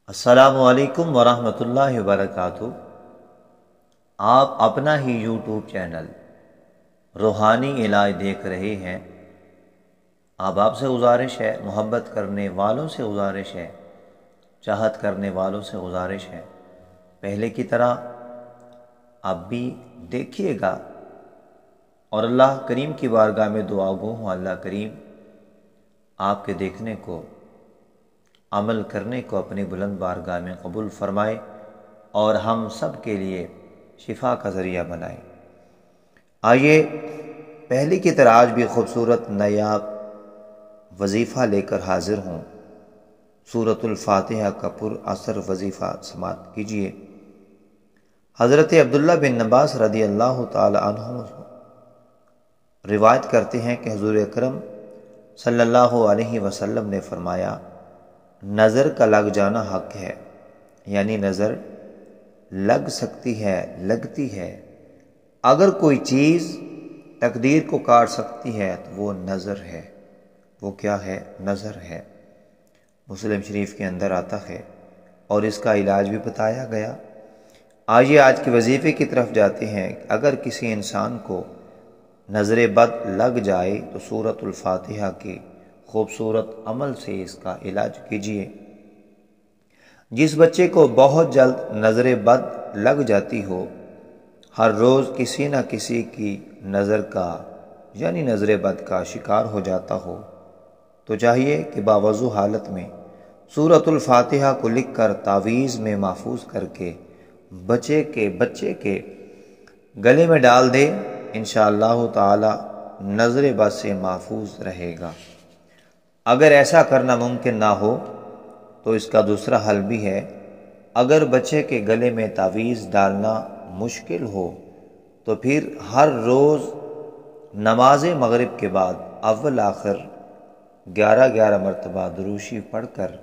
السلام علیکم ورحمۃ اللہ وبرکاتہ۔ آپ اپنا ہی یوٹیوب چینل روحانی علاج دیکھ رہے ہیں۔ آپ سے گزارش ہے، محبت کرنے والوں سے گزارش ہے، چاہت کرنے والوں سے گزارش ہے، پہلے کی طرح آپ بھی دیکھیے گا اور اللہ کریم کی بارگاہ میں دعا گو ہوں اللہ کریم آپ کے دیکھنے کو، عمل کرنے کو اپنی بلند بارگاہ میں قبول فرمائے اور ہم سب کے لیے شفا کا ذریعہ بنائے۔ آئیے پہلے کی طرح آج بھی خوبصورت نایاب وظیفہ لے کر حاضر ہوں۔ سورۃ الفاتحہ کا پر اثر وظیفہ سماعت کیجیے۔ حضرت عبداللہ بن عباس رضی اللہ تعالی عنہ روایت کرتے ہیں کہ حضور اکرم صلی اللہ علیہ وسلم نے فرمایا، نظر کا لگ جانا حق ہے، یعنی نظر لگ سکتی ہے، لگتی ہے۔ اگر کوئی چیز تقدیر کو کاٹ سکتی ہے تو وہ نظر ہے۔ وہ کیا ہے؟ نظر ہے۔ مسلم شریف کے اندر آتا ہے اور اس کا علاج بھی بتایا گیا۔ آئیے آج کے وظیفے کی طرف جاتے ہیں۔ اگر کسی انسان کو نظر بد لگ جائے تو سورۃ الفاتحہ کی خوبصورت عمل سے اس کا علاج کیجیے۔ جس بچے کو بہت جلد نظر بد لگ جاتی ہو، ہر روز کسی نہ کسی کی نظر کا یعنی نظر بد کا شکار ہو جاتا ہو، تو چاہیے کہ باوضو حالت میں سورۃ الفاتحہ کو لکھ کر تعویذ میں محفوظ کر کے بچے کے گلے میں ڈال دے۔ انشاءاللہ تعالی نظر بد سے محفوظ رہے گا۔ اگر ایسا کرنا ممکن نہ ہو تو اس کا دوسرا حل بھی ہے۔ اگر بچے کے گلے میں تعویذ ڈالنا مشکل ہو تو پھر ہر روز نماز مغرب کے بعد اول آخر 11 مرتبہ دروشی پڑھ کر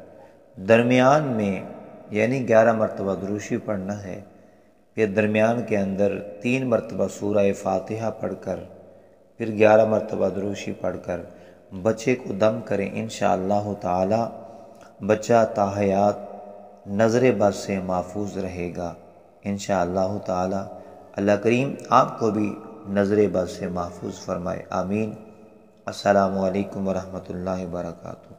درمیان میں یعنی 11 مرتبہ دروشی پڑھنا ہے، پھر درمیان کے اندر 3 مرتبہ سورہ فاتحہ پڑھ کر پھر 11 مرتبہ دروشی پڑھ کر بچے کو دم کریں۔ انشاءاللہ تعالی بچہ تاحیات نظر بد سے محفوظ رہے گا۔ انشاءاللہ تعالی اللہ کریم آپ کو بھی نظر بد سے محفوظ فرمائے، آمین۔ السلام علیکم ورحمۃ اللہ وبرکاتہ۔